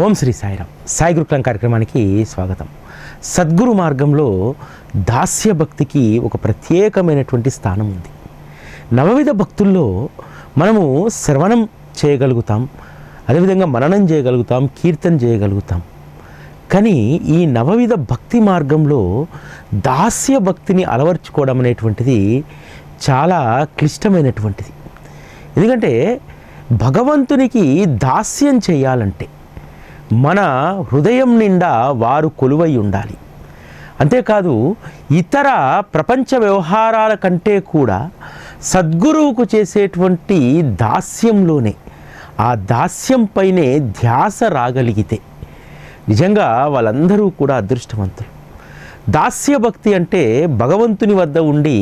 ఓం శ్రీ సాయిరామ్. సాయి గురుకులం కార్యక్రమానికి స్వాగతం. సద్గురు మార్గంలో దాస్య భక్తికి ఒక ప్రత్యేకమైనటువంటి స్థానం ఉంది. నవవిధ భక్తుల్లో మనము శ్రవణం చేయగలుగుతాం, అదేవిధంగా మననం చేయగలుగుతాం, కీర్తన చేయగలుగుతాం. కానీ ఈ నవవిధ భక్తి మార్గంలో దాస్య భక్తిని అలవర్చుకోవడం అనేటువంటిది చాలా క్లిష్టమైనటువంటిది. ఎందుకంటే భగవంతునికి దాస్యం చేయాలంటే మన హృదయం నిండా వారు కొలువై ఉండాలి. అంతేకాదు ఇతర ప్రపంచ వ్యవహారాల కంటే కూడా సద్గురువుకు చేసేటువంటి దాస్యంలోనే, ఆ దాస్యంపైనే ధ్యాస రాగలిగితే నిజంగా వాళ్ళందరూ కూడా అదృష్టవంతులు. దాస్య భక్తి అంటే భగవంతుని వద్ద ఉండి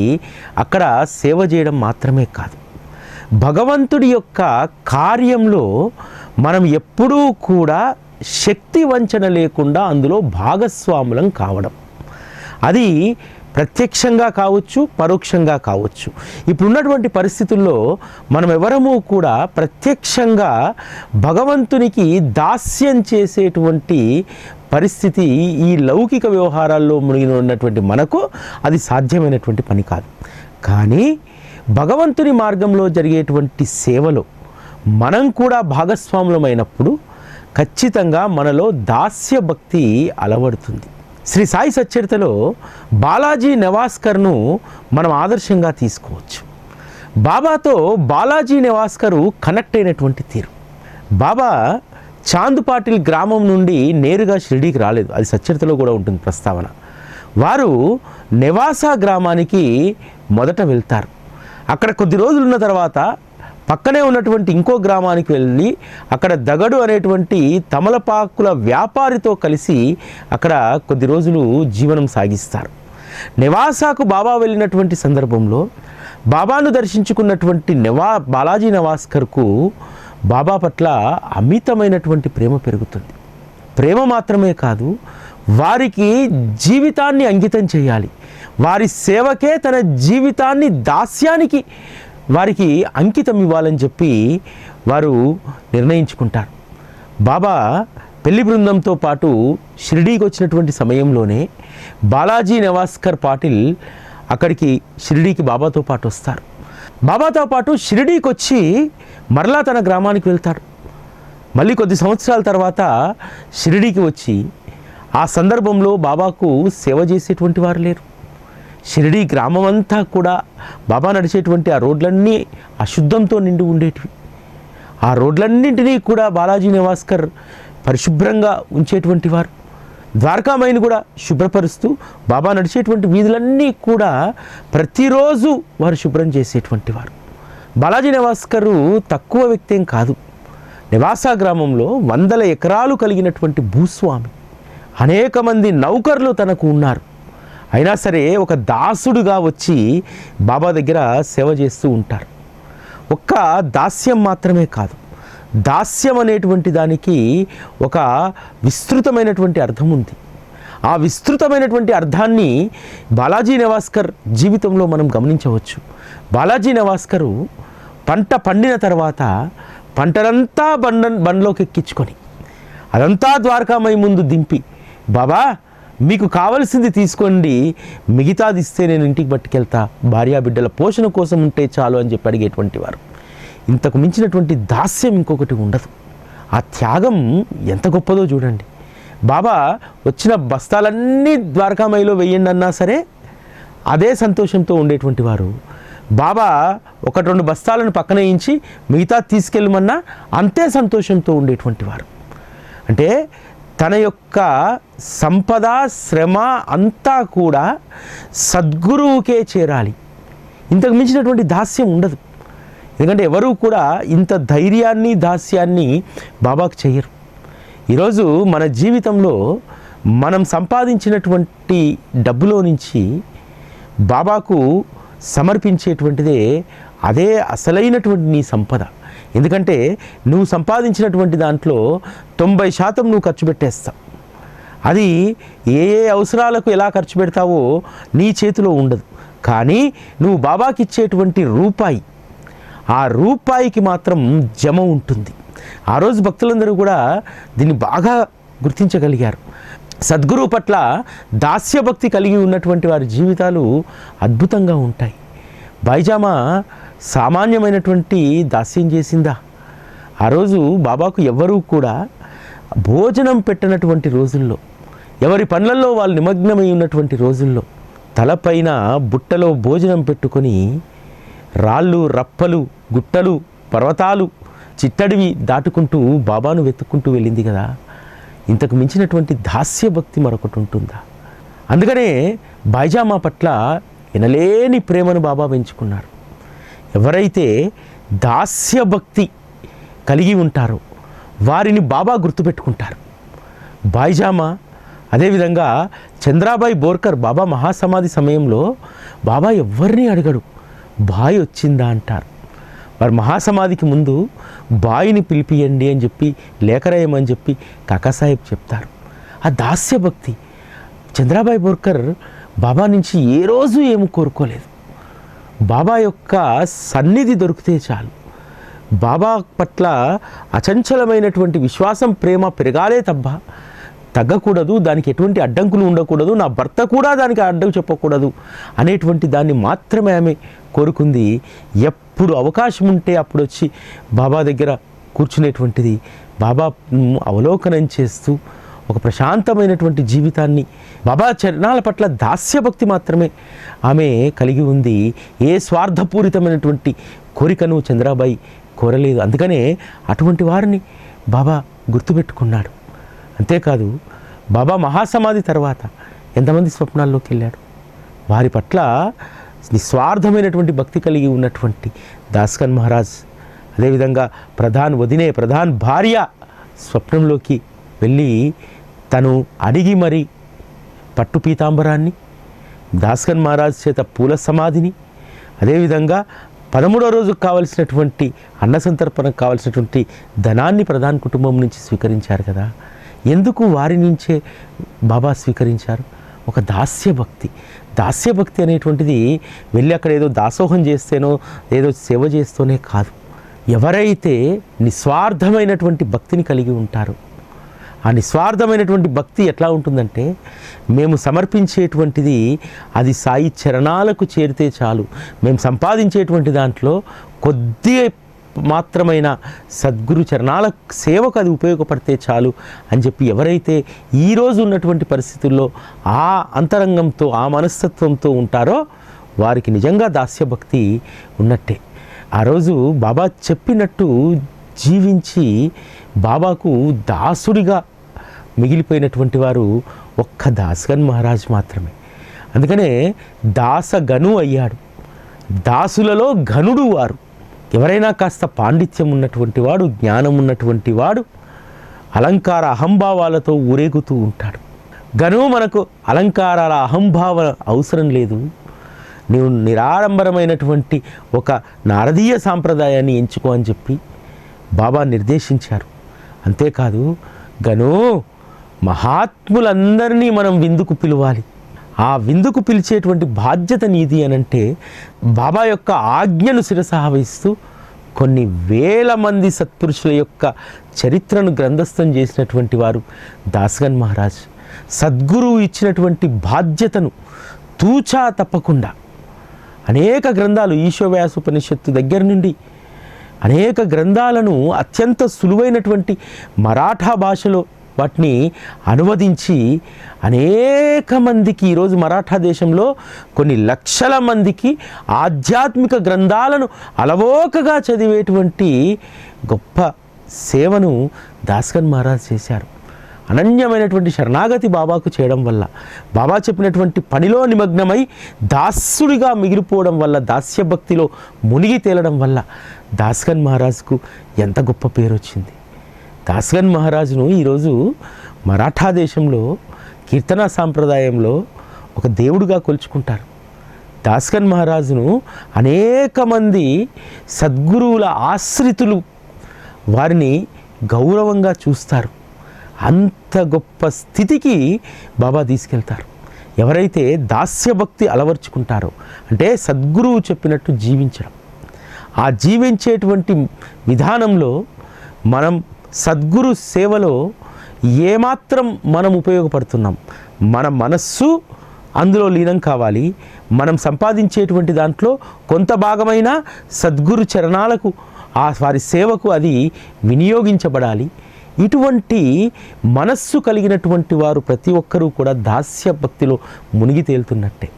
అక్కడ సేవ చేయడం మాత్రమే కాదు, భగవంతుడి యొక్క కార్యంలో మనం ఎప్పుడూ కూడా శక్తి వంచన లేకుండా అందులో భాగస్వాములం కావడం. అది ప్రత్యక్షంగా కావచ్చు, పరోక్షంగా కావచ్చు. ఇప్పుడున్నటువంటి పరిస్థితుల్లో మనం ఎవరము కూడా ప్రత్యక్షంగా భగవంతునికి దాస్యం చేసేటువంటి పరిస్థితి ఈ లౌకిక వ్యవహారాల్లో మునిగి ఉన్నటువంటి మనకు అది సాధ్యమైనటువంటి పని కాదు. కానీ భగవంతుని మార్గంలో జరిగేటువంటి సేవలో మనం కూడా భాగస్వాములమైనప్పుడు ఖచ్చితంగా మనలో దాస్య భక్తి అలవడుతుంది. శ్రీ సాయి సచ్చరితలో బాలాజీ నెవాస్కర్ను మనం ఆదర్శంగా తీసుకోవచ్చు. బాబాతో బాలాజీ నెవాస్కర్ కనెక్ట్ అయినటువంటి తీరు. బాబా చాందుపాటిల్ గ్రామం నుండి నేరుగా షిరిడీకి రాలేదు, అది సచ్చరితలో కూడా ఉంటుంది ప్రస్తావన. వారు నెవాసా గ్రామానికి మొదట వెళ్తారు. అక్కడ కొద్ది రోజులు ఉన్న తర్వాత పక్కనే ఉన్నటువంటి ఇంకో గ్రామానికి వెళ్ళి అక్కడ దగడు అనేటువంటి తమలపాకుల వ్యాపారితో కలిసి అక్కడ కొద్ది రోజులు జీవనం సాగిస్తారు. నెవాసాకు బాబా వెళ్ళినటువంటి సందర్భంలో బాబాను దర్శించుకున్నటువంటి బాలాజీ నెవాస్కర్కు బాబా పట్ల అమితమైనటువంటి ప్రేమ పెరుగుతుంది. ప్రేమ మాత్రమే కాదు, వారికి జీవితాన్ని అంకితం చేయాలి, వారి సేవకే తన జీవితాన్ని దాస్యానికి వారికి అంకితం ఇవ్వాలని చెప్పి వారు నిర్ణయించుకుంటారు. బాబా పెళ్లి బృందంతో పాటు షిరిడీకి వచ్చినటువంటి సమయంలోనే బాలాజీ నెవాస్కర్ పాటిల్ అక్కడికి షిరిడీకి బాబాతో పాటు వస్తారు. బాబాతో పాటు షిరిడీకి వచ్చి మరలా తన గ్రామానికి వెళ్తాడు. మళ్ళీ కొద్ది సంవత్సరాల తర్వాత షిరిడీకి వచ్చి ఆ సందర్భంలో బాబాకు సేవ చేసేటువంటి వారు లేరు. షిరిడీ గ్రామం అంతా కూడా బాబా నడిచేటువంటి ఆ రోడ్లన్నీ అశుద్ధంతో నిండి ఉండేటివి. ఆ రోడ్లన్నింటినీ కూడా బాలాజీ నెవాస్కర్ పరిశుభ్రంగా ఉంచేటువంటి వారు. ద్వారకామాయిని కూడా శుభ్రపరుస్తూ బాబా నడిచేటువంటి వీధులన్నీ కూడా ప్రతిరోజు వారు శుభ్రం చేసేటువంటి వారు. బాలాజీ నెవాస్కర్ తక్కువ వ్యక్తి ఏం కాదు. నెవాసా గ్రామంలో 100 ఎకరాలు కలిగినటువంటి భూస్వామి. అనేక మంది నౌకర్లు తనకు ఉన్నారు. అయినా సరే ఒక దాసుడుగా వచ్చి బాబా దగ్గర సేవ చేస్తూ ఉంటారు. ఒక్క దాస్యం మాత్రమే కాదు, దాస్యం అనేటువంటి దానికి ఒక విస్తృతమైనటువంటి అర్థం ఉంది. ఆ విస్తృతమైనటువంటి అర్థాన్ని బాలాజీ నెవాస్కర్ జీవితంలో మనం గమనించవచ్చు. బాలాజీ నెవాస్కరు పంట పండిన తర్వాత పంటలంతా బండ్లోకి ఎక్కించుకొని అదంతా ద్వారకామై ముందు దింపి, బాబా మీకు కావలసింది తీసుకోండి, మిగతాది ఇస్తే నేను ఇంటికి పట్టుకెళ్తా, భార్యాబిడ్డల పోషణ కోసం ఉంటే చాలు అని చెప్పి అడిగేటువంటి వారు. ఇంతకు మించినటువంటి దాస్యం ఇంకొకటి ఉండదు. ఆ త్యాగం ఎంత గొప్పదో చూడండి. బాబా వచ్చిన బస్తాలన్నీ ద్వారకామయిలో వెయ్యండి అన్నా సరే అదే సంతోషంతో ఉండేటువంటి వారు. బాబా 1-2 బస్తాలను పక్కన వేయించి మిగతా తీసుకెళ్ళమన్నా అంతే సంతోషంతో ఉండేటువంటి వారు. అంటే తన యొక్క సంపద, శ్రమ అంతా కూడా సద్గురువుకే చేరాలి. ఇంతకు మించినటువంటి దాస్యం ఉండదు. ఎందుకంటే ఎవరూ కూడా ఇంత ధైర్యాన్ని, దాస్యాన్ని బాబాకు చేయరు. ఈరోజు మన జీవితంలో మనం సంపాదించినటువంటి డబ్బులో నుంచి బాబాకు సమర్పించేటువంటిదే అదే అసలైనటువంటి నీ సంపద. ఎందుకంటే నువ్వు సంపాదించినటువంటి దాంట్లో 90% నువ్వు ఖర్చు పెట్టేస్తావు. అది ఏ ఏ అవసరాలకు ఎలా ఖర్చు పెడతావో నీ చేతిలో ఉండదు. కానీ నువ్వు బాబాకి ఇచ్చేటువంటి రూపాయి, ఆ రూపాయికి మాత్రం జమ ఉంటుంది. ఆ రోజు భక్తులందరూ కూడా దీన్ని బాగా గుర్తించగలిగారు. సద్గురువు పట్ల దాస్యభక్తి కలిగి ఉన్నటువంటి వారి జీవితాలు అద్భుతంగా ఉంటాయి. బైజామా సామాన్యమైనటువంటి దాస్యం చేసిందా? ఆ రోజు బాబాకు ఎవ్వరూ కూడా భోజనం పెట్టినటువంటి రోజుల్లో, ఎవరి పనులలో వాళ్ళు నిమగ్నమై ఉన్నటువంటి రోజుల్లో తలపైన బుట్టలో భోజనం పెట్టుకొని రాళ్ళు, రప్పలు, గుట్టలు, పర్వతాలు, చిట్టడివి దాటుకుంటూ బాబాను వెతుక్కుంటూ వెళ్ళింది కదా. ఇంతకు మించినటువంటి దాస్యభక్తి మరొకటి ఉంటుందా? అందుకనే బైజామా పట్ల ఎనలేని ప్రేమను బాబా పెంచుకున్నారు. ఎవరైతే దాస్యభక్తి కలిగి ఉంటారో వారిని బాబా గుర్తుపెట్టుకుంటారు. బైజామా, అదేవిధంగా చంద్రాబాయి బోర్కర్ బాబా మహాసమాధి సమయంలో బాబా ఎవరిని అడగడు, బాయ్ వచ్చిందా అంటారు. వారు మహాసమాధికి ముందు బాయిని పిలిపియండి అని చెప్పి, లేఖ రాయమని చెప్పి కాకాసాహెబ్ చెప్తారు. ఆ దాస్యభక్తి. చంద్రాబాయి బోర్కర్ బాబా నుంచి ఏ రోజు ఏమి కోరుకోలేదు. బాబా యొక్క సన్నిధి దొరికితే చాలు, బాబా పట్ల అచంచలమైనటువంటి విశ్వాసం, ప్రేమ పెరగాలే తప్ప తగ్గకూడదు, దానికి ఎటువంటి అడ్డంకులు ఉండకూడదు, నా భర్త కూడా దానికి అడ్డం చెప్పకూడదు అనేటువంటి దాన్ని మాత్రమే ఆమె కోరుకుంది. ఎప్పుడు అవకాశం ఉంటే అప్పుడు వచ్చి బాబా దగ్గర కూర్చునేటువంటిది. బాబా అవలోకనం చేస్తూ ఒక ప్రశాంతమైనటువంటి జీవితాన్ని, బాబా చరణాల పట్ల దాస్యభక్తి మాత్రమే ఆమె కలిగి ఉంది. ఏ స్వార్థపూరితమైనటువంటి కోరికను చంద్రాబాయి కోరలేదు. అందుకనే అటువంటి వారిని బాబా గుర్తుపెట్టుకున్నాడు. అంతేకాదు, బాబా మహాసమాధి తర్వాత ఎంతమంది స్వప్నాల్లోకి వెళ్ళాడు. వారి పట్ల నిస్వార్థమైనటువంటి భక్తి కలిగి ఉన్నటువంటి దాస్కన్ మహారాజ్, అదేవిధంగా ప్రధాన్ వదినే, ప్రధాన్ భార్య స్వప్నంలోకి వెళ్ళి తను అడిగి మరి పట్టు పీతాంబరాన్ని, దాస్కన్ మహారాజ్ చేత పూల సమాధిని, అదేవిధంగా 13వ రోజుకు కావలసినటువంటి అన్న సంతర్పణకు కావలసినటువంటి ధనాన్ని ప్రధాన కుటుంబం నుంచి స్వీకరించారు కదా. ఎందుకు వారి నుంచే బాబా స్వీకరించారు? ఒక దాస్యభక్తి. దాస్యభక్తి అనేటువంటిది వెళ్ళి అక్కడ ఏదో దాసోహం చేస్తేనో ఏదో సేవ చేస్తూనే కాదు. ఎవరైతే నిస్వార్థమైనటువంటి భక్తిని కలిగి ఉంటారో, ఆ నిస్వార్థమైనటువంటి భక్తి ఎట్లా ఉంటుందంటే, మేము సమర్పించేటువంటిది అది సాయి చరణాలకు చేరితే చాలు, మేము సంపాదించేటువంటి దాంట్లో కొద్ది మాత్రమైన సద్గురు చరణాల సేవకు అది ఉపయోగపడితే చాలు అని చెప్పి ఎవరైతే ఈరోజు ఉన్నటువంటి పరిస్థితుల్లో ఆ అంతరంగంతో, ఆ మనస్తత్వంతో ఉంటారో వారికి నిజంగా దాస్యభక్తి ఉన్నట్టే. ఆ రోజు బాబా చెప్పినట్టు జీవించి బాబాకు దాసుడిగా మిగిలిపోయినటువంటి వారు ఒక్క దాస్గన్ మహారాజ్ మాత్రమే. అందుకనే దాసగను అయ్యాడు. దాసులలో ఘనుడు వారు. ఎవరైనా కాస్త పాండిత్యం ఉన్నటువంటి వాడు, జ్ఞానం ఉన్నటువంటి వాడు అలంకార అహంభావాలతో ఊరేగుతూ ఉంటాడు. గను మనకు అలంకారాల అహంభావ అవసరం లేదు. నీవు నిరాడంబరమైనటువంటి ఒక నారదీయ సాంప్రదాయాన్ని ఎంచుకో అని చెప్పి బాబా నిర్దేశించారు. అంతేకాదు, గను మహాత్ములందరినీ మనం విందుకు పిలవాలి. ఆ విందుకు పిలిచేటువంటి బాధ్యత నీది అనంటే బాబా యొక్క ఆజ్ఞను శిరసావహిస్తూ కొన్ని వేల మంది సత్పురుషుల యొక్క చరిత్రను గ్రంథస్థం చేసినటువంటి వారు దాస్గన్ మహారాజ్. సద్గురువు ఇచ్చినటువంటి బాధ్యతను తూచా తప్పకుండా అనేక గ్రంథాలు, ఈశ్వవ్యాసోపనిషత్తు దగ్గర నుండి అనేక గ్రంథాలను అత్యంత సులువైనటువంటి మరాఠా భాషలో వాటిని అనువదించి అనేక మందికి, ఈరోజు మరాఠా దేశంలో కొన్ని లక్షల మందికి ఆధ్యాత్మిక గ్రంథాలను అలవోకగా చదివేటువంటి గొప్ప సేవను దాస్గన్ మహారాజ్ చేశారు. అనన్యమైనటువంటి శరణాగతి బాబాకు చేయడం వల్ల, బాబా చెప్పినటువంటి పనిలో నిమగ్నమై దాసుడిగా మిగిలిపోవడం వల్ల, దాస్యభక్తిలో మునిగి తేలడం వల్ల దాస్గన్ మహారాజ్కు ఎంత గొప్ప పేరు వచ్చింది. దాస్గన్ మహారాజును ఈరోజు మరాఠా దేశంలో కీర్తనా సాంప్రదాయంలో ఒక దేవుడుగా కొలుచుకుంటారు. దాస్గన్ మహారాజును అనేక మంది సద్గురువుల ఆశ్రితులు వారిని గౌరవంగా చూస్తారు. అంత గొప్ప స్థితికి బాబా తీసుకెళ్తారు. ఎవరైతే దాస్యభక్తి అలవర్చుకుంటారో, అంటే సద్గురువు చెప్పినట్టు జీవించడం, ఆ జీవించేటువంటి విధానంలో మనం సద్గురు సేవలో ఏమాత్రం మనం ఉపయోగపడుతున్నాం, మన మనస్సు అందులో లీనం కావాలి. మనం సంపాదించేటువంటి దాంట్లో కొంత భాగమైన సద్గురు చరణాలకు, వారి సేవకు అది వినియోగించబడాలి. ఇటువంటి మనస్సు కలిగినటువంటి వారు ప్రతి ఒక్కరూ కూడా దాస్య భక్తిలో మునిగి తేలుతున్నట్టే.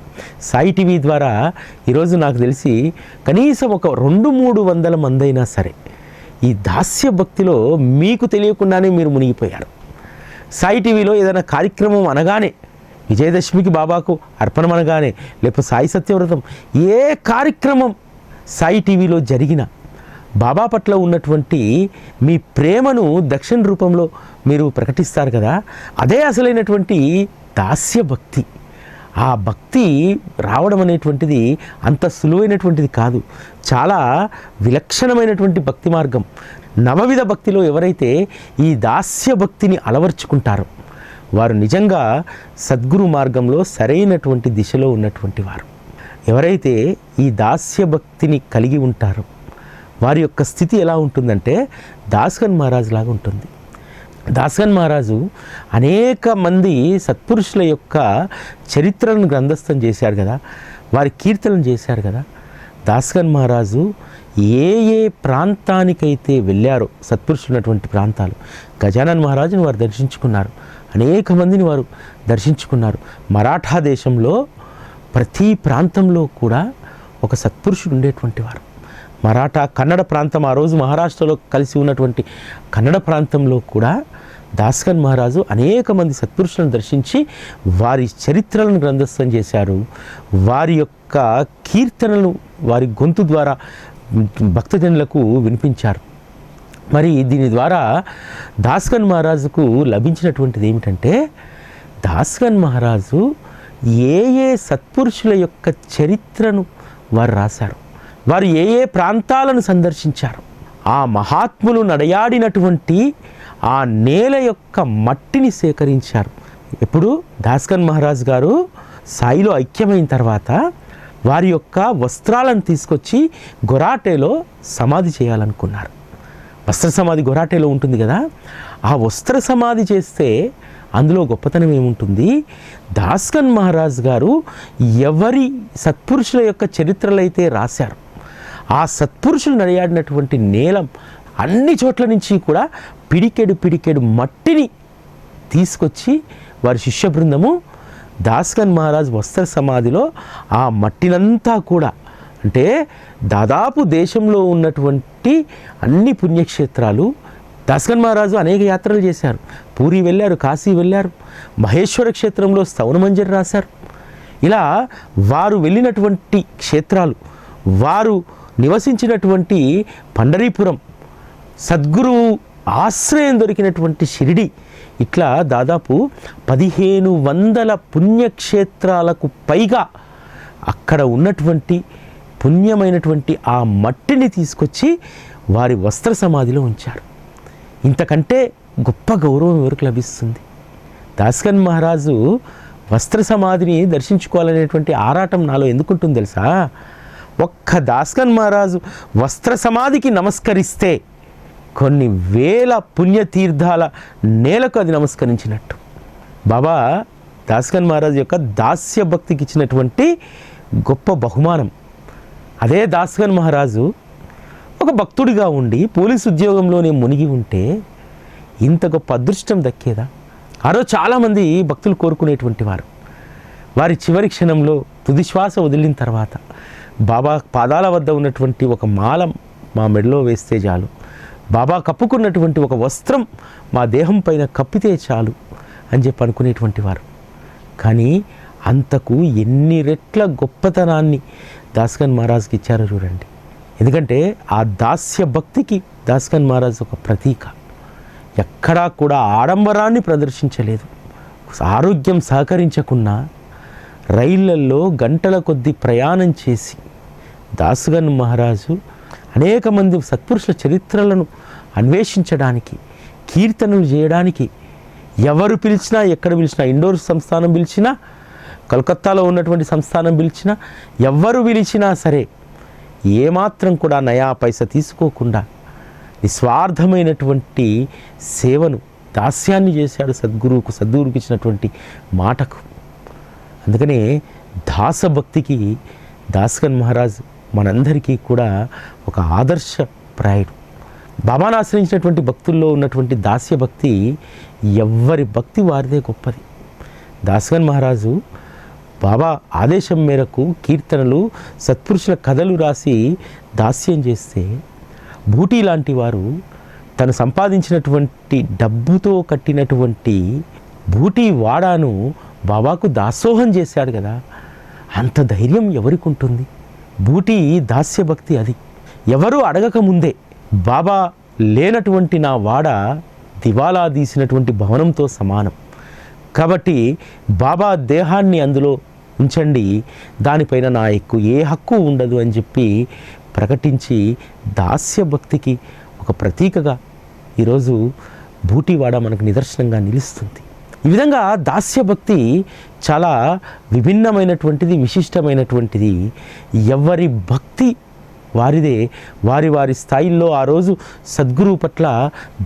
సాయి టీవీ ద్వారా ఈరోజు నాకు తెలిసి కనీసం ఒక 200-300 మంది అయినా సరే ఈ దాస్య భక్తిలో మీకు తెలియకుండానే మీరు మునిగిపోయారు. సాయి టీవీలో ఏదైనా కార్యక్రమం అనగానే, విజయదశమికి బాబాకు అర్పణం అనగానే, లేకపోతే సాయి సత్యవ్రతం, ఏ కార్యక్రమం సాయి టీవీలో జరిగిన బాబా పట్ల ఉన్నటువంటి మీ ప్రేమను దక్షిణ రూపంలో మీరు ప్రకటిస్తారు కదా, అదే అసలైనటువంటి దాస్య భక్తి. ఆ భక్తి రావడం అనేటువంటిది అంత సులువైనటువంటిది కాదు, చాలా విలక్షణమైనటువంటి భక్తి మార్గం. నవవిధ భక్తిలో ఎవరైతే ఈ దాస్య భక్తిని అలవర్చుకుంటారో వారు నిజంగా సద్గురు మార్గంలో సరైనటువంటి దిశలో ఉన్నటువంటి వారు. ఎవరైతే ఈ దాస్య భక్తిని కలిగి ఉంటారో వారి యొక్క స్థితి ఎలా ఉంటుందంటే దాస్గన్ మహారాజు లాగా ఉంటుంది. దాస్గన్ మహారాజు అనేక మంది సత్పురుషుల యొక్క చరిత్రను గ్రంథస్థం చేశారు కదా, వారి కీర్తనలు చేశారు కదా. దాస్గన్ మహారాజు ఏ ఏ ప్రాంతానికైతే వెళ్ళారో, సత్పురుషులు ఉన్నటువంటి ప్రాంతాలు, గజానన్ మహారాజుని వారు దర్శించుకున్నారు, అనేక మందిని వారు దర్శించుకున్నారు. మరాఠా దేశంలో ప్రతి ప్రాంతంలో కూడా ఒక సత్పురుషుడు ఉండేటువంటి వారు. మరాఠా కన్నడ ప్రాంతం, ఆ రోజు మహారాష్ట్రలో కలిసి ఉన్నటువంటి కన్నడ ప్రాంతంలో కూడా దాస్గన్ మహారాజు అనేక మంది సత్పురుషులను దర్శించి వారి చరిత్రలను గ్రంథస్థం చేశారు. వారి యొక్క కీర్తనలను వారి గొంతు ద్వారా భక్తజనులకు వినిపించారు. మరి దీని ద్వారా దాస్గన్ మహారాజుకు లభించినటువంటిది ఏమిటంటే, దాస్గన్ మహారాజు ఏ ఏ సత్పురుషుల యొక్క చరిత్రను వారు రాశారు, వారు ఏ ఏ ప్రాంతాలను సందర్శించారు, ఆ మహాత్ములు నడయాడినటువంటి ఆ నేల యొక్క మట్టిని సేకరించారు. ఎప్పుడు దాస్గన్ మహారాజ్ గారు సాయిలో ఐక్యమైన తర్వాత వారి యొక్క వస్త్రాలను తీసుకొచ్చి గొరాటేలో సమాధి చేయాలనుకున్నారు. వస్త్ర సమాధి గొరాటేలో ఉంటుంది కదా, ఆ వస్త్ర సమాధి చేస్తే అందులో గొప్పతనం ఏముంటుంది? దాస్గన్ మహారాజ్ గారు ఎవరి సత్పురుషుల యొక్క చరిత్రలు అయితే రాశారు, ఆ సత్పురుషులు నడియాడినటువంటి నేలం అన్ని చోట్ల నుంచి కూడా పిడికెడు మట్టిని తీసుకొచ్చి వారి శిష్య బృందము దాస్గన్ మహారాజ్ వస్త్ర సమాధిలో ఆ మట్టినంతా కూడా, అంటే దాదాపు దేశంలో ఉన్నటువంటి అన్ని పుణ్యక్షేత్రాలు, దాస్గన్ మహారాజు అనేక యాత్రలు చేశారు. పూరి వెళ్ళారు, కాశీ వెళ్ళారు, మహేశ్వర క్షేత్రంలో స్తవనమంజరి రాశారు. ఇలా వారు వెళ్ళినటువంటి క్షేత్రాలు, వారు నివసించినటువంటి పండరీపురం, సద్గురు ఆశ్రయం దొరికినటువంటి షిరిడి, ఇట్లా దాదాపు 1500 పుణ్యక్షేత్రాలకు పైగా అక్కడ ఉన్నటువంటి పుణ్యమైనటువంటి ఆ మట్టిని తీసుకొచ్చి వారి వస్త్ర సమాధిలో ఉంచారు. ఇంతకంటే గొప్ప గౌరవం ఎవరికి లభిస్తుంది? దాస్గన్ మహారాజు వస్త్ర సమాధిని దర్శించుకోవాలనేటువంటి ఆరాటం నాలో ఎందుకుంటుంది తెలుసా? ఒక్క దాస్గన్ మహారాజు వస్త్ర సమాధికి నమస్కరిస్తే కొన్ని వేల పుణ్యతీర్థాల నేలకు అది నమస్కరించినట్టు. బాబా దాస్గన్ మహారాజు యొక్క దాస్య భక్తికి ఇచ్చినటువంటి గొప్ప బహుమానం. అదే దాస్గన్ మహారాజు ఒక భక్తుడిగా ఉండి పోలీసు ఉద్యోగంలోనే మునిగి ఉంటే ఇంత గొప్ప అదృష్టం దక్కేదా? ఆ రోజు చాలామంది భక్తులు కోరుకునేటువంటి వారు, వారి చివరి క్షణంలో తుది శ్వాస వదిలిన తర్వాత బాబా పాదాల వద్ద ఉన్నటువంటి ఒక మాల మా మెడలో వేస్తే చాలు, బాబా కప్పుకున్నటువంటి ఒక వస్త్రం మా దేహం పైన కప్పితే చాలు అని చెప్పి అనుకునేటువంటి వారు. కానీ అంతకు ఎన్ని రెట్ల గొప్పతనాన్ని దాస్గన్ మహారాజ్కి ఇచ్చారో చూడండి. ఎందుకంటే ఆ దాస్య భక్తికి దాస్గన్ మహారాజ్ ఒక ప్రతీక. ఎక్కడా కూడా ఆడంబరాన్ని ప్రదర్శించలేదు. ఆరోగ్యం సహకరించకున్నా రైళ్లల్లో గంటల కొద్దీ ప్రయాణం చేసి దాస్గన్ మహారాజు అనేక మంది సత్పురుషుల చరిత్రలను అన్వేషించడానికి, కీర్తనలు చేయడానికి, ఎవరు పిలిచినా, ఎక్కడ పిలిచినా, ఇండోర్ సంస్థానం పిలిచినా, కలకత్తాలో ఉన్నటువంటి సంస్థానం పిలిచినా, ఎవరు పిలిచినా సరే ఏమాత్రం కూడా నయా పైసా తీసుకోకుండా నిస్వార్థమైనటువంటి సేవను, దాస్యాన్ని చేశాడు సద్గురువుకి ఇచ్చినటువంటి మాటకు. అందుకనే దాసభక్తికి దాస్కన్ మహారాజ్ మనందరికీ కూడా ఒక ఆదర్శప్రాయుడు. బాబాను ఆశ్రయించినటువంటి భక్తుల్లో ఉన్నటువంటి దాస్య భక్తి ఎవ్వరి భక్తి వారిదే గొప్పది. దాస్కన్ మహారాజు బాబా ఆదేశం మేరకు కీర్తనలు, సత్పురుషుల కథలు రాసి దాస్యం చేస్తే, బూటీ లాంటి వారు తను సంపాదించినటువంటి డబ్బుతో కట్టినటువంటి బూటీ వాడాను బాబాకు దాసోహం చేశాడు కదా. అంత ధైర్యం ఎవరికి ఉంటుంది? బూటీ దాస్యభక్తి అది. ఎవరు అడగక ముందే బాబా లేనటువంటి నా వాడ దివాలా తీసినటువంటి భవనంతో సమానం. కాబట్టి బాబా దేహాన్ని అందులో ఉంచండి, దానిపైన నా ఏ హక్కు ఉండదు అని చెప్పి ప్రకటించి దాస్యభక్తికి ఒక ప్రతీకగా ఈరోజు బూటీవాడ మనకు నిదర్శనంగా నిలుస్తుంది. ఈ విధంగా దాస్యభక్తి చాలా విభిన్నమైనటువంటిది, విశిష్టమైనటువంటిది. ఎవరి భక్తి వారిదే, వారి వారి స్థాయిల్లో ఆ రోజు సద్గురువు పట్ల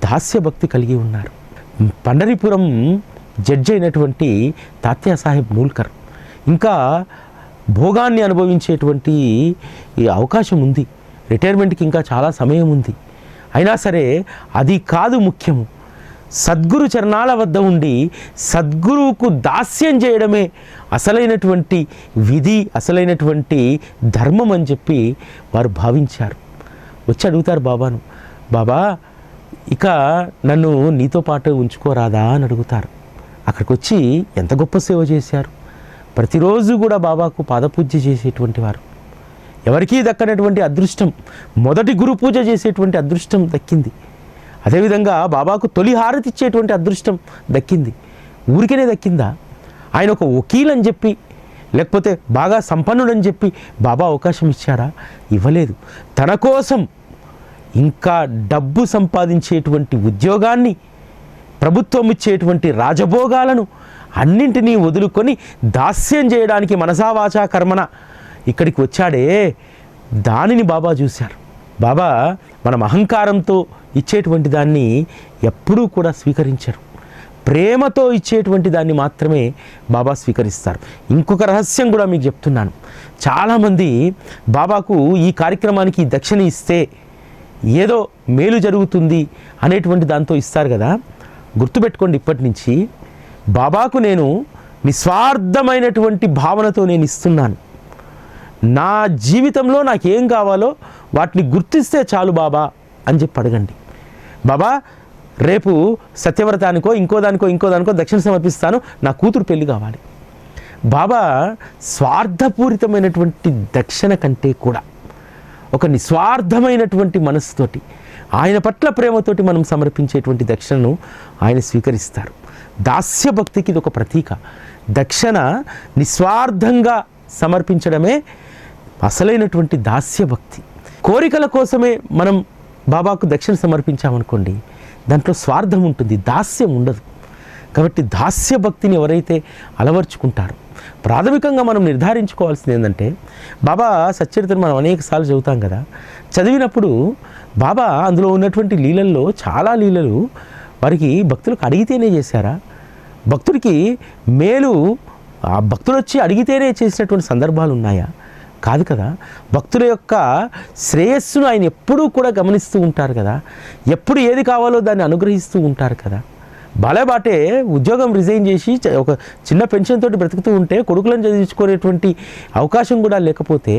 దాస్యభక్తి కలిగి ఉన్నారు. పండరీపురం జడ్జి అయినటువంటి తాత్యా సాహెబ్ నూల్కర్ ఇంకా భోగాన్ని అనుభవించేటువంటి అవకాశం ఉంది, రిటైర్మెంట్కి ఇంకా చాలా సమయం ఉంది. అయినా సరే అది కాదు ముఖ్యము. సద్గురు చరణాల వద్ద ఉండి సద్గురువుకు దాస్యం చేయడమే అసలైనటువంటి విధి, అసలైనటువంటి ధర్మం అని చెప్పి వారు భావించారు. వచ్చి అడుగుతారు బాబాను, బాబా ఇక నన్ను నీతో పాటు ఉంచుకోరాదా అని అడుగుతారు. అక్కడికి వచ్చి ఎంత గొప్ప సేవ చేశారు. ప్రతిరోజు కూడా బాబాకు పాదపూజ చేసేటువంటి వారు. ఎవరికీ దక్కనటువంటి అదృష్టం, మొదటి గురు పూజ చేసేటువంటి అదృష్టం దక్కింది. అదేవిధంగా బాబాకు తొలి హారతి ఇచ్చేటువంటి అదృష్టం దక్కింది. ఊరికనే దక్కిందా? ఆయన ఒక వకీల్ అని చెప్పి, లేకపోతే బాగా సంపన్నుడని చెప్పి బాబా అవకాశం ఇచ్చాడా? ఇవ్వలేదు. తన కోసం ఇంకా డబ్బు సంపాదించేటువంటి ఉద్యోగాన్ని, ప్రభుత్వం ఇచ్చేటువంటి రాజభోగాలను అన్నింటినీ వదులుకొని దాస్యం చేయడానికి మనసావాచా కర్మన ఇక్కడికి వచ్చాడే, దానిని బాబా చూశారు. బాబా మనం అహంకారంతో ఇచ్చేటువంటి దాన్ని ఎప్పుడూ కూడా స్వీకరించరు. ప్రేమతో ఇచ్చేటువంటి దాన్ని మాత్రమే బాబా స్వీకరిస్తారు. ఇంకొక రహస్యం కూడా మీకు చెప్తున్నాను. చాలామంది బాబాకు ఈ కార్యక్రమానికి దక్షిణ ఇస్తే ఏదో మేలు జరుగుతుంది అనేటువంటి దాంతో ఇస్తారు కదా. గుర్తుపెట్టుకోండి, ఇప్పటి నుంచి బాబాకు నేను నిస్వార్థమైనటువంటి భావనతో నేను ఇస్తున్నాను. నా జీవితంలో నాకేం కావాలో వాటిని గుర్తిస్తే చాలు బాబా అని చెప్పి అడగండి. బాబా రేపు సత్యవ్రతానికో ఇంకో దానికో దక్షిణ సమర్పిస్తాను, నా కూతురు పెళ్లి కావాలి. బాబా స్వార్థపూరితమైనటువంటి దక్షిణ కంటే కూడా ఒక నిస్వార్థమైనటువంటి మనస్సుతోటి, ఆయన పట్ల ప్రేమతోటి మనం సమర్పించేటువంటి దక్షిణను ఆయన స్వీకరిస్తారు. దాస్యభక్తికి ఇది ఒక ప్రతీక. దక్షిణ నిస్వార్థంగా సమర్పించడమే అసలైనటువంటి దాస్యభక్తి. కోరికల కోసమే మనం బాబాకు దక్షిణ సమర్పించామనుకోండి, దాంట్లో స్వార్థం ఉంటుంది, దాస్యం ఉండదు. కాబట్టి దాస్యభక్తిని ఎవరైతే అలవర్చుకుంటారో, ప్రాథమికంగా మనం నిర్ధారించుకోవాల్సింది ఏంటంటే, బాబా సచ్చరిత్రను మనం అనేక సార్లు చదువుతాం కదా. చదివినప్పుడు బాబా అందులో ఉన్నటువంటి లీలల్లో చాలా లీలలు వారికి భక్తులకు అడిగితేనే చేశారా? భక్తుడికి మేలు ఆ భక్తుడు వచ్చి అడిగితేనే చేసినటువంటి సందర్భాలు ఉన్నాయా? కాదు కదా. భక్తుల యొక్క శ్రేయస్సును ఆయన ఎప్పుడూ కూడా గమనిస్తూ ఉంటారు కదా. ఎప్పుడు ఏది కావాలో దాన్ని అనుగ్రహిస్తూ ఉంటారు కదా. బాలేబాటే ఉద్యోగం రిజైన్ చేసి ఒక చిన్న పెన్షన్ తోటి బ్రతుకుతూ ఉంటే కొడుకులను చదివించుకునేటువంటి అవకాశం కూడా లేకపోతే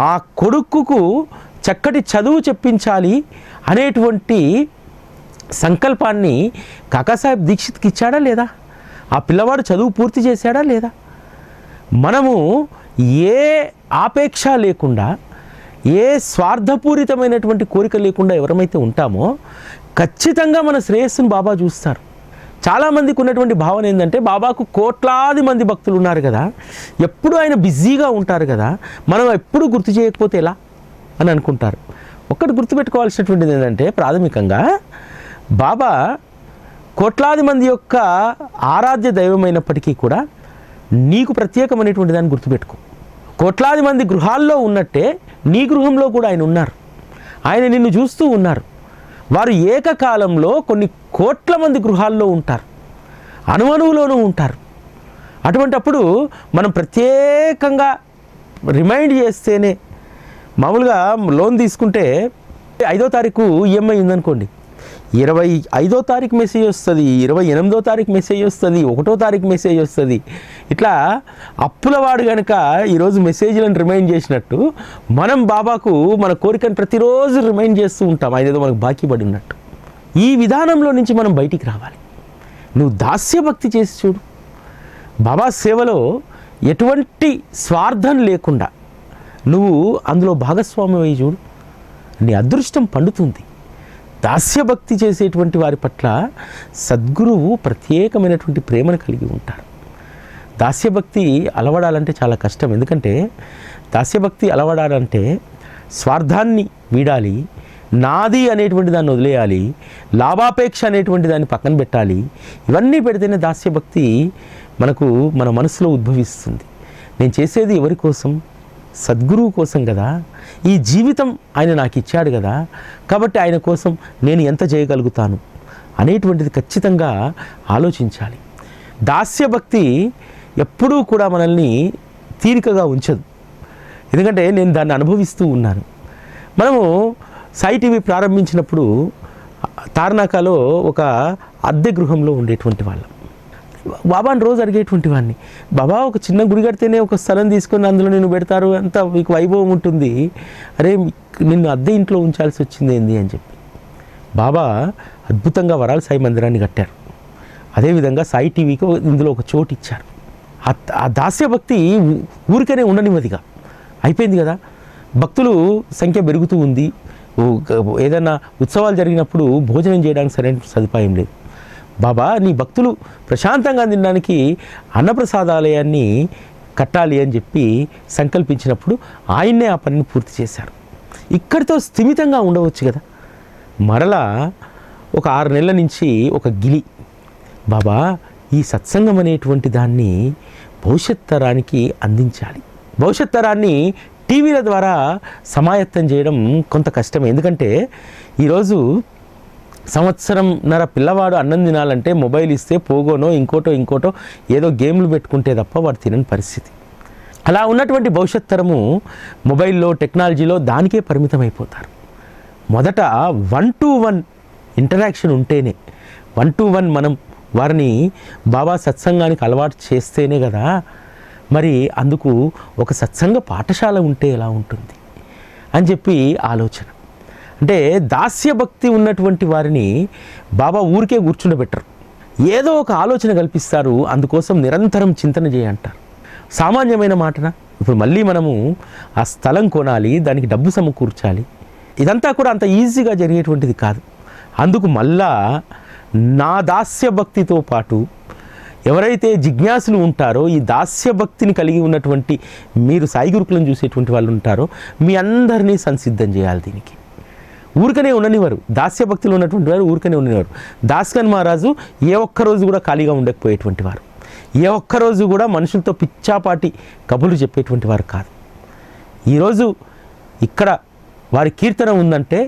ఆ కొడుకుకు చక్కటి చదువు చెప్పించాలి అనేటువంటి సంకల్పాన్ని కాకాసాహెబ్ దీక్షిత్కి ఇచ్చాడా లేదా? ఆ పిల్లవాడు చదువు పూర్తి చేశాడా లేదా? మనము ఏ ఆపేక్ష లేకుండా, ఏ స్వార్థపూరితమైనటువంటి కోరిక లేకుండా ఎవరమైతే ఉంటామో ఖచ్చితంగా మన శ్రేయస్సును బాబా చూస్తారు. చాలామందికి ఉన్నటువంటి భావన ఏంటంటే, బాబాకు కోట్లాది మంది భక్తులు ఉన్నారు కదా, ఎప్పుడు ఆయన బిజీగా ఉంటారు కదా, మనం ఎప్పుడు గుర్తు చేయకపోతే ఎలా అని అనుకుంటారు. ఒక్కటి గుర్తుపెట్టుకోవాల్సినటువంటిది ఏంటంటే, ప్రాథమికంగా బాబా కోట్లాది మంది యొక్క ఆరాధ్య దైవమైనప్పటికీ కూడా నీకు ప్రత్యేకమైనటువంటి దాన్ని గుర్తుపెట్టుకో. కోట్లాది మంది గృహాల్లో ఉన్నట్టే నీ గృహంలో కూడా ఆయన ఉన్నారు. ఆయన నిన్ను చూస్తూ ఉన్నారు. వారు ఏకకాలంలో కొన్ని కోట్ల మంది గృహాల్లో ఉంటారు, అణువణువులోనూ ఉంటారు. అటువంటప్పుడు మనం ప్రత్యేకంగా రిమైండ్ చేస్తేనే, మామూలుగా లోన్ తీసుకుంటే 5వ తారీఖు ఈఎంఐ ఉందనుకోండి, 25వ తారీఖు మెసేజ్ వస్తుంది, 28వ తారీఖు మెసేజ్ వస్తుంది, 1వ తారీఖు మెసేజ్ వస్తుంది. ఇట్లా అప్పులవాడు కనుక ఈరోజు మెసేజ్లను రిమైండ్ చేసినట్టు మనం బాబాకు మన కోరికను ప్రతిరోజు రిమైండ్ చేస్తూ ఉంటాం, అదేదో మనకు బాకీ పడి ఉన్నట్టు. ఈ విధానంలో నుంచి మనం బయటికి రావాలి. నువ్వు దాస్యభక్తి చేసి చూడు. బాబా సేవలో ఎటువంటి స్వార్థం లేకుండా నువ్వు అందులో భాగస్వామి అయి చూడు, నీ అదృష్టం పండుతుంది. దాస్యభక్తి చేసేటువంటి వారి పట్ల సద్గురువు ప్రత్యేకమైనటువంటి ప్రేమను కలిగి ఉంటారు. దాస్యభక్తి అలవడాలంటే చాలా కష్టం. ఎందుకంటే దాస్యభక్తి అలవడాలంటే స్వార్థాన్ని వీడాలి, నాది అనేటువంటి దాన్ని వదిలేయాలి, లాభాపేక్ష అనేటువంటి దాన్ని పక్కన పెట్టాలి. ఇవన్నీ పెడితేనే దాస్యభక్తి మనకు మన మనసులో ఉద్భవిస్తుంది. నేను చేసేది ఎవరి కోసం? సద్గురువు కోసం కదా. ఈ జీవితం ఆయన నాకు ఇచ్చాడు కదా, కాబట్టి ఆయన కోసం నేను ఎంత చేయగలుగుతాను అనేటువంటిది ఖచ్చితంగా ఆలోచించాలి. దాస్యభక్తి ఎప్పుడూ కూడా మనల్ని తీరికగా ఉంచదు. ఎందుకంటే నేను దాన్ని అనుభవిస్తూ ఉన్నాను. మనము సాయి టీవీ ప్రారంభించినప్పుడు తార్నాకలో ఒక అద్దె గృహంలో ఉండేటువంటి వాళ్ళం. బాబాని రోజు అడిగేటువంటి వాడిని, బాబా ఒక చిన్న గుడి కడితేనే ఒక స్థలం తీసుకొని అందులో నేను పెడతారు, అంతా మీకు వైభవం ఉంటుంది, అరే నిన్ను అద్దె ఇంట్లో ఉంచాల్సి వచ్చింది ఏంది అని చెప్పి. బాబా అద్భుతంగా వరాల సాయి మందిరాన్ని కట్టారు. అదేవిధంగా సాయి టీవీకి ఇందులో ఒక చోటు ఇచ్చారు. ఆ దాస్యభక్తి ఊరికనే ఉండనివ్వదిగా అయిపోయింది కదా. భక్తులు సంఖ్య పెరుగుతూ ఉంది. ఏదైనా ఉత్సవాలు జరిగినప్పుడు భోజనం చేయడానికి సరైన సదుపాయం లేదు. బాబా నీ భక్తులు ప్రశాంతంగా తినడానికి అన్నప్రసాదాలయాన్ని కట్టాలి అని చెప్పి సంకల్పించినప్పుడు ఆయన్నే ఆ పనిని పూర్తి చేశారు. ఇక్కడితో స్థిమితంగా ఉండవచ్చు కదా. మరలా ఒక 6 నెలల నుంచి ఒక గిలి, బాబా ఈ సత్సంగం అనేటువంటి దాన్ని భవిష్యత్ తరానికి అందించాలి. భవిష్యత్ తరాన్ని టీవీల ద్వారా సమాయత్తం చేయడం కొంత కష్టమే. ఎందుకంటే ఈరోజు సంవత్సరంన్నర పిల్లవాడు అన్నం తినాలంటే మొబైల్ ఇస్తే పోగోనో ఇంకోటో ఏదో గేమ్లు పెట్టుకుంటే తప్ప వాడు తినని పరిస్థితి. అలా ఉన్నటువంటి భవిష్యత్ తరము మొబైల్లో, టెక్నాలజీలో దానికే పరిమితం అయిపోతారు. మొదట 1-to-1 ఇంటరాక్షన్ ఉంటేనే, 1-to-1 మనం వారిని బాబా సత్సంగానికి అలవాటు చేస్తేనే కదా. మరి అందుకు ఒక సత్సంగ పాఠశాల ఉంటే ఎలా ఉంటుంది అని చెప్పి ఆలోచన. అంటే దాస్యభక్తి ఉన్నటువంటి వారిని బాబా ఊరికే కూర్చుండబెట్టరు, ఏదో ఒక ఆలోచన కల్పిస్తారు. అందుకోసం నిరంతరం చింతన చేయంటారు. సామాన్యమైన మాటన ఇప్పుడు మళ్ళీ మనము ఆ స్థలం కొనాలి, దానికి డబ్బు సమకూర్చాలి, ఇదంతా కూడా అంత ఈజీగా జరిగేటువంటిది కాదు. అందుకు మళ్ళా నా దాస్యభక్తితో పాటు ఎవరైతే జిజ్ఞాసులు ఉంటారో, ఈ దాస్యభక్తిని కలిగి ఉన్నటువంటి మీరు సాయి గురుకులను చూసేటువంటి వాళ్ళు ఉంటారో, మీ అందరినీ సంసిద్ధం చేయాలి. దీనికి ఊరికనే ఉండనివారు. దాస్యభక్తిలో ఉన్నటువంటి వారు ఊరికనే ఉండనివారు. దాస్కన్ మహారాజు ఏ ఒక్కరోజు కూడా ఖాళీగా ఉండకపోయేటువంటి వారు, ఏ ఒక్కరోజు కూడా మనుషులతో పిచ్చాపాటి కబుర్లు చెప్పేటువంటి వారు కాదు. ఈరోజు ఇక్కడ వారి కీర్తన ఉందంటే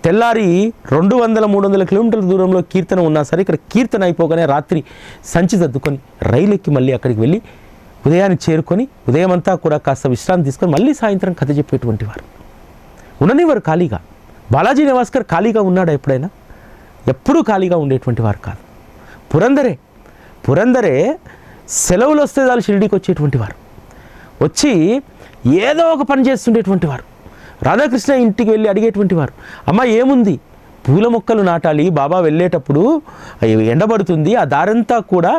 తెల్లారి 200-300 కిలోమీటర్ల దూరంలో కీర్తన ఉన్నా సరే, ఇక్కడ కీర్తన అయిపోగానే రాత్రి సంచి సర్దుకొని రైలు ఎక్కి మళ్ళీ అక్కడికి వెళ్ళి ఉదయానికి చేరుకొని ఉదయం అంతా కూడా కాస్త విశ్రాంతి తీసుకొని మళ్ళీ సాయంత్రం కథ చెప్పేటువంటి వారు ఉండనివారు ఖాళీగా. బాలాజీ నివాస్కర్ ఖాళీగా ఉన్నాడా ఎప్పుడైనా? ఎప్పుడూ ఖాళీగా ఉండేటువంటి వారు కాదు. పురందరే సెలవులు వస్తే చాలు షిరిడీకి వచ్చేటువంటి వారు, వచ్చి ఏదో ఒక పని చేస్తుండేటువంటి వారు. రాధాకృష్ణ ఇంటికి వెళ్ళి అడిగేటువంటి వారు, అమ్మ ఏముంది, పూల మొక్కలు నాటాలి, బాబా వెళ్ళేటప్పుడు ఎండబడుతుంది, ఆ దారంతా కూడా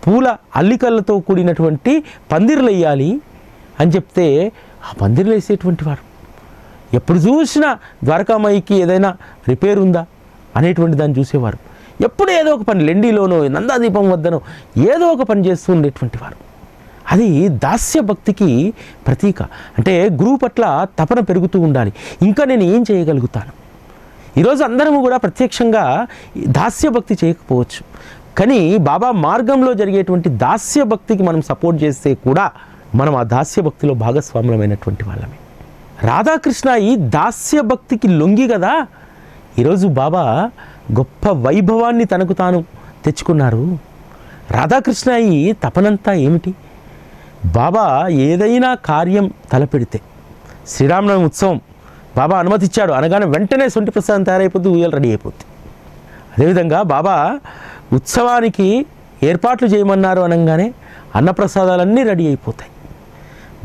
పూల అల్లికలతో కూడినటువంటి పందిర్లు వేయాలి అని చెప్తే ఆ పందిర్లు వేసేటువంటి వారు. ఎప్పుడు చూసినా ద్వారకామాయికి ఏదైనా రిపేర్ ఉందా అనేటువంటి దాన్ని చూసేవారు. ఎప్పుడు ఏదో ఒక పని, లెండిలోనో నందాదీపం వద్దనో ఏదో ఒక పని చేస్తూ ఉండేటువంటి వారు. అది దాస్యభక్తికి ప్రతీక. అంటే గురువు పట్ల తపన పెరుగుతూ ఉండాలి. ఇంకా నేను ఏం చేయగలుగుతాను? ఈరోజు అందరము కూడా ప్రత్యక్షంగా దాస్యభక్తి చేయకపోవచ్చు, కానీ బాబా మార్గంలో జరిగేటువంటి దాస్యభక్తికి మనం సపోర్ట్ చేస్తే కూడా మనం ఆ దాస్యభక్తిలో భాగస్వాములమైనటువంటి వాళ్ళమే. రాధాకృష్ణ ఈ దాస్యభక్తికి లొంగి కదా ఈరోజు బాబా గొప్ప వైభవాన్ని తనకు తాను తెచ్చుకున్నారు. రాధాకృష్ణ ఈ తపనంతా ఏమిటి? బాబా ఏదైనా కార్యం తలపెడితే, శ్రీరామనవమి ఉత్సవం బాబా అనుమతిచ్చాడు అనగానే వెంటనే సొంటి ప్రసాదం తయారైపోద్ది, ఉయ్యాలు రెడీ అయిపోద్ది. అదేవిధంగా బాబా ఉత్సవానికి ఏర్పాట్లు చేయమన్నారు అనగానే అన్నప్రసాదాలన్నీ రెడీ అయిపోతాయి.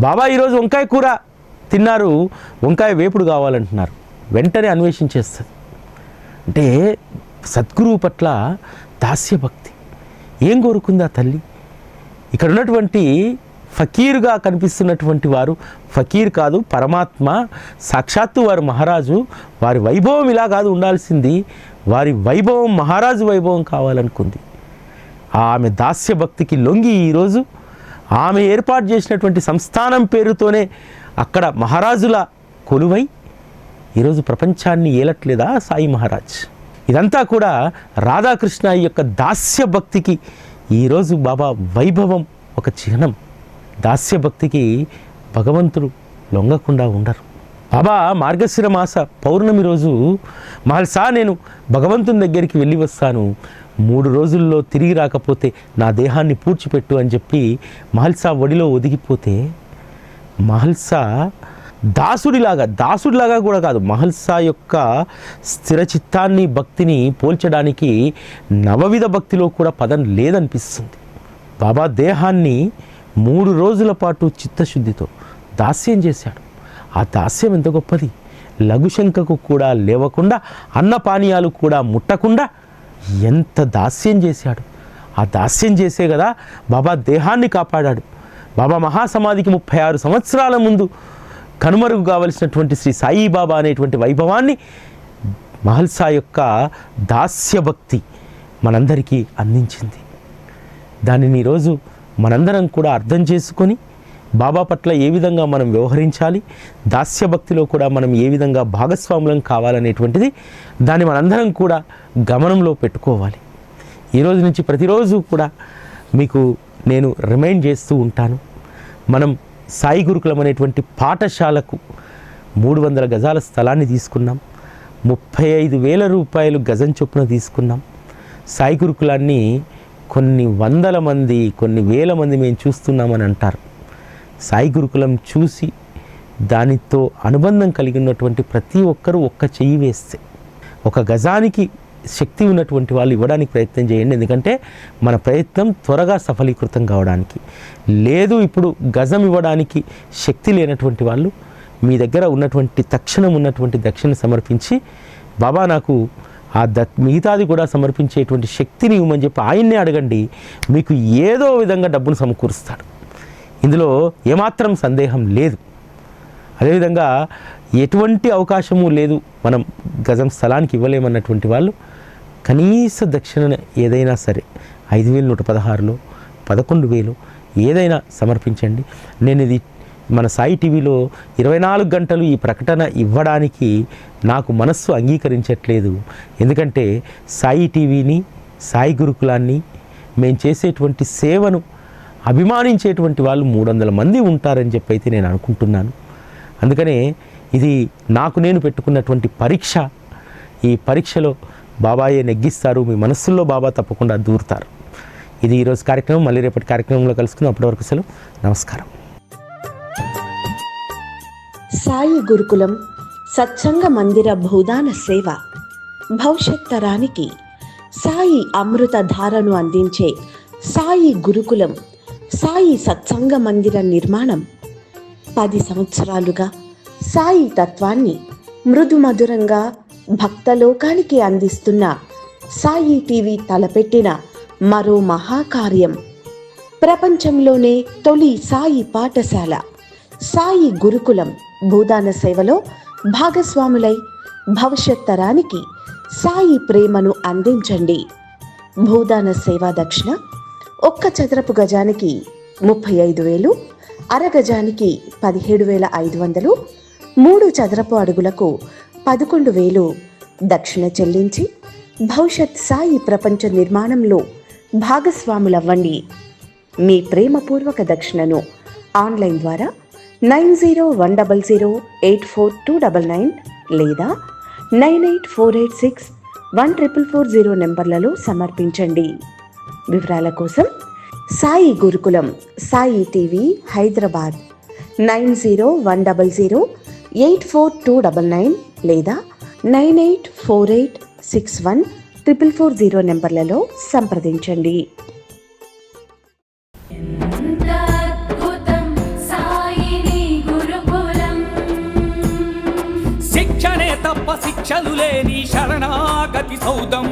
బాబా ఈరోజు వంకాయ కూర తిన్నారు, వంకాయ వేపుడు కావాలంటున్నారు, వెంటనే అన్వేషించేస్తుంది. అంటే సద్గురువు పట్ల దాస్యభక్తి. ఏం కోరుకుందా తల్లి? ఇక్కడ ఉన్నటువంటి ఫకీరుగా కనిపిస్తున్నటువంటి వారు ఫకీర్ కాదు, పరమాత్మ సాక్షాత్తు వారు మహారాజు. వారి వైభవం ఇలా కాదు ఉండాల్సింది, వారి వైభవం మహారాజు వైభవం కావాలనుకుంది. ఆమె దాస్యభక్తికి లొంగి ఈరోజు ఆమె ఏర్పాటు చేసినటువంటి సంస్థానం పేరుతోనే అక్కడ మహారాజుల కొలువై ఈరోజు ప్రపంచాన్ని ఏలట్లేదా సాయి మహారాజ్? ఇదంతా కూడా రాధాకృష్ణ యొక్క దాస్యభక్తికి ఈరోజు బాబా వైభవం ఒక చిహ్నం. దాస్యభక్తికి భగవంతుడు లొంగకుండా ఉండరు. బాబా మార్గశిర మాస పౌర్ణమి రోజు మహల్సా నేను భగవంతుని దగ్గరికి వెళ్ళి వస్తాను, 3 రోజుల్లో తిరిగి రాకపోతే నా దేహాన్ని పూడ్చిపెట్టు అని చెప్పి మహల్సా ఒడిలో ఒదిగిపోతే, మహల్సా దాసుడిలాగా కూడా కాదు, మహల్సా యొక్క స్థిరచిత్తాన్ని భక్తిని పోల్చడానికి నవవిధ భక్తిలో కూడా పదం లేదనిపిస్తుంది. బాబా దేహాన్ని 3 రోజుల పాటు చిత్తశుద్ధితో దాస్యం చేశాడు. ఆ దాస్యం ఎంత గొప్పది! లఘుశంకకు కూడా లేవకుండా, అన్నపానీయాలు కూడా ముట్టకుండా ఎంత దాస్యం చేశాడు. ఆ దాస్యం చేసే కదా బాబా దేహాన్ని కాపాడాడు. బాబా మహాసమాధికి 36 సంవత్సరాల ముందు కనుమరుగు కావలసినటువంటి శ్రీ సాయిబాబా అనేటువంటి వైభవాన్ని మహల్సా యొక్క దాస్యభక్తి మనందరికీ అందించింది. దానిని ఈరోజు మనందరం కూడా అర్థం చేసుకొని బాబా పట్ల ఏ విధంగా మనం వ్యవహరించాలి, దాస్యభక్తిలో కూడా మనం ఏ విధంగా భాగస్వాములం కావాలనేటువంటిది దాన్ని మనందరం కూడా గమనంలో పెట్టుకోవాలి. ఈరోజు నుంచి ప్రతిరోజు కూడా మీకు నేను రిమైండ్ చేస్తూ ఉంటాను. మనం సాయి గురుకులం అనేటువంటి పాఠశాలకు 300 గజాల స్థలాన్ని తీసుకున్నాం. 35,000 రూపాయలు గజం చొప్పున తీసుకున్నాం. సాయి గురుకులాన్ని కొన్ని వందల మంది, కొన్ని వేల మంది మేము చూస్తున్నామని అంటారు. సాయి గురుకులం చూసి దానితో అనుబంధం కలిగి ఉన్నటువంటి ప్రతి ఒక్కరూ ఒక్క చెయ్యి వేస్తే, ఒక గజానికి శక్తి ఉన్నటువంటి వాళ్ళు ఇవ్వడానికి ప్రయత్నం చేయండి. ఎందుకంటే మన ప్రయత్నం త్వరగా సఫలీకృతం కావడానికి. లేదు ఇప్పుడు గజం ఇవ్వడానికి శక్తి లేనటువంటి వాళ్ళు మీ దగ్గర ఉన్నటువంటి తక్షణం ఉన్నటువంటి దక్షిణ సమర్పించి, బాబా నాకు ఆ మిగతాది కూడా సమర్పించేటువంటి శక్తిని ఇవ్వమని చెప్పి ఆయన్నే అడగండి. మీకు ఏదో విధంగా డబ్బును సమకూరుస్తాడు. ఇందులో ఏమాత్రం సందేహం లేదు. అదేవిధంగా ఎటువంటి అవకాశము లేదు మనం గజం స్థలానికి ఇవ్వలేమన్నటువంటి వాళ్ళు కనీస దక్షిణ ఏదైనా సరే 5,116లో 11,000 ఏదైనా సమర్పించండి. నేను ఇది మన సాయి టీవీలో 24 గంటలు ఈ ప్రకటన ఇవ్వడానికి నాకు మనస్సు అంగీకరించట్లేదు. ఎందుకంటే సాయి టీవీని, సాయి గురుకులాన్ని, మేము చేసేటువంటి సేవను అభిమానించేటువంటి వాళ్ళు 300 మంది ఉంటారని చెప్పి అయితే నేను అనుకుంటున్నాను. అందుకనే ఇది నాకు నేను పెట్టుకున్నటువంటి పరీక్ష. ఈ పరీక్షలో బాబాయే నెగ్గిస్తారు. మీ మనస్సుల్లో బాబా తప్పకుండా దూరుతారు. ఇది ఈరోజు కార్యక్రమం. మళ్ళీ రేపటి కార్యక్రమంలో కలుసుకుందాం. అప్పటి వరకు సెలవు. నమస్కారం. సాయి గురుకులం సత్సంగ మందిర భూదాన సేవ భవిష్యత్ తరానికి సాయి అమృత ధారను అందించే సాయి గురుకులం, సాయి సత్సంగ మందిర నిర్మాణం 10 సంవత్సరాలుగా సాయి తత్వాన్ని మృదు మధురంగా భక్తలోకానికి అందిస్తున్న సాయి టీవీ తలపెట్టిన మరో మహాకార్యం. ప్రపంచంలోనే తొలి సాయి పాఠశాల సాయి గురుకులం భూదాన సేవలో భాగస్వాములై భవిష్యత్ తరానికి సాయి ప్రేమను అందించండి. భూదాన సేవా దక్షిణ 1 చదరపు గజానికి 35,000, అరగజానికి 17,500, 3 చదరపు అడుగులకు 11,000 దక్షిణ చెల్లించి భవిష్యత్ సాయి ప్రపంచ నిర్మాణంలో భాగస్వాములవ్వండి. మీ ప్రేమపూర్వక దక్షిణను ఆన్లైన్ ద్వారా 9010084299 లేదా 9848614440 నెంబర్లలో సమర్పించండి. వివరాల కోసం సాయి గురుకులం, సాయి టీవీ, హైదరాబాద్ 9010084299 లేదా 9848614440 నెంబర్లలో సంప్రదించండి. శిక్షణే తప్ప శిక్షలు లేని శరణాగతి సౌదం.